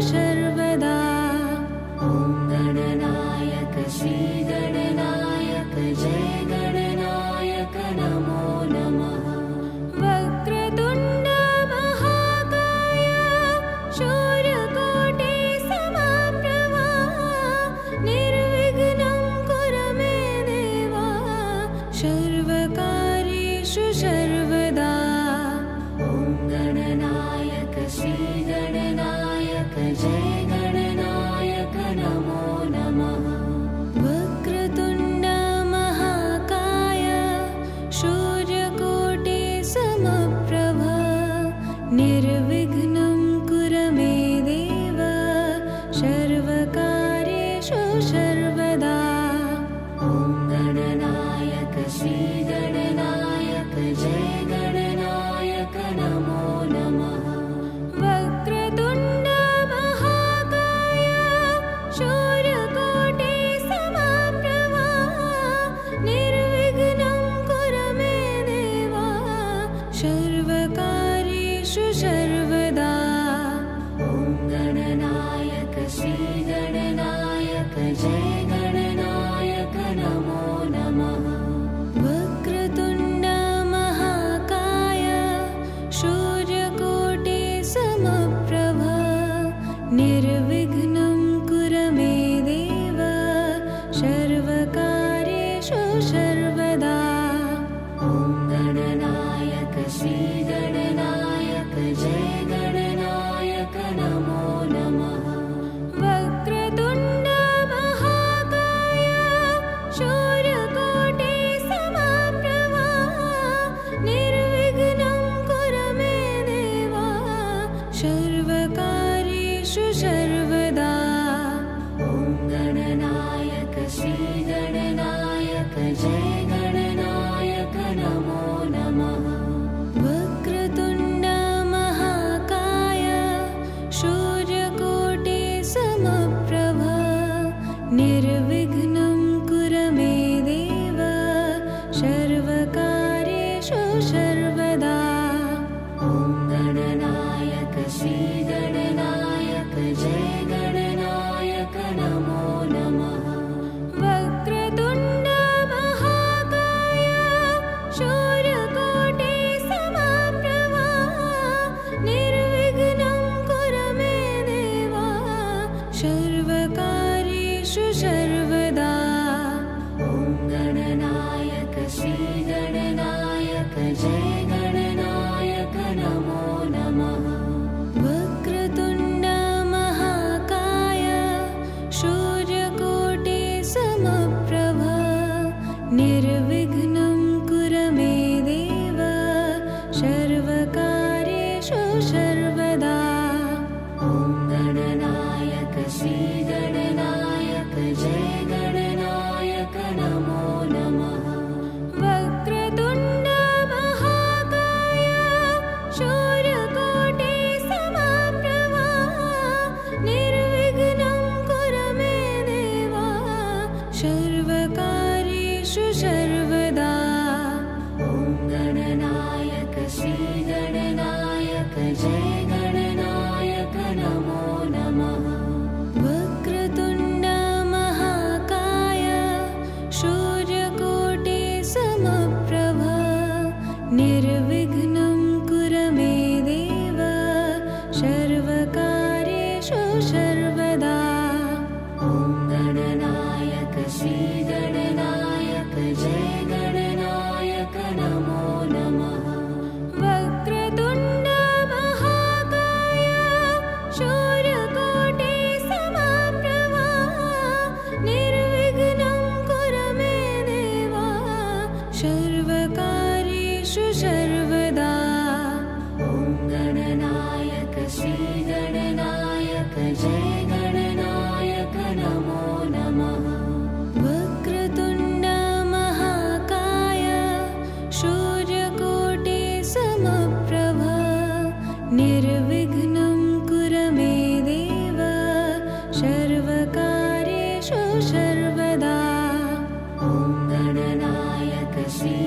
सर्वदा। ॐ गणनायक श्री गणनायक जय गणनायक नमो नमः। वक्रतुण्ड महाकाय शूरकोटि समप्रभा निर्विघ्नं कुरु मे देवा सर्वकार्येषु सर्वदा। ॐ गणनायक श्री गणनायक जय गणनायक नमो नमः। वक्रतुण्ड महाकाय शूरकोटि समप्रभा निर्विघ्नं कुरु मे देव सर्वकार्येषु सर्वदा। ॐ गणनायक श्री गणनायक जय गणनायक नमो नमः। वक्रतुण्ड महाकाय शूरकोटि समप्रभा निर्विघ्नं कुरु मे देवा सर्वकार्येषु सर्वदा। ॐ गणनायक श्री गणनायक जय गणनायक नमो नमः। वक्रतुण्ड महाकाय शूरकोटि समप्रभा निर्विघ्नं कुरु मे देव सर्वकार्येषु सर्वदा। ॐ गणनायक श्री गणनायक जय गणनायक नमो नमः। वक्रतुण्ड महाकाय शूरकोटि समप्रभा निर्विघ्नं कुरु मे देवा सर्वकार्येषु सर्वदा। ॐ गणनायक श्री गणनायक जय गणनायक नमो नमः। वक्रतुण्ड महाकाय शूरकोटि समप्रभा निर्विघ्नं कुरु मे देव सर्वकार्येषु सर्वदा। ॐ गणनायक श्री गणनायक जय गणनायक नमो नमः। वक्रतुण्ड महाकाय शूरकोटि समप्रभा निर्विघ्नं कुरु मे देवा सर्वकार्येषु सर्वदा। ॐ गणनायक श्री गणनायक जय गणनायक नमो नमः। वक्रतुण्ड महाकाय शूरकोटि समप्रभा निर्विघ्नं कुरु मे देव सर्वकार्येषु सर्वदा। ॐ गणनायक श्री गणनायक जय गणनायक नमो नमः। वक्रतुण्ड महाकाय शूरकोटि समप्रभा निर्विघ्नं कुरु मे देवा सर्वकार्येषु सर्वदा। ॐ गणनायक श्री गणनायक जय गणनायक नमो नमः। वक्रतुण्ड महाकाय शूरकोटि समप्रभा निर्विघ्नं कुरु मे देव सर्वकार्येषु सर्वदा। ॐ गणनायक श्री गणनायक जय गणनायक नमो नमः। वक्रतुण्ड महाकाय शूरकोटि समप्रभा निर्विघ्नं कुरु मे देवा सर्वकार्येषु सर्वदा। ॐ गणनायक श्री गणनायक जय गणनायक नमो नमः। वक्रतुण्ड महाकाय शूरकोटि समप्रभा निर्विघ्नं कुरु मे देव सर्वकार्येषु सर्वदा। ॐ गणनायक श्री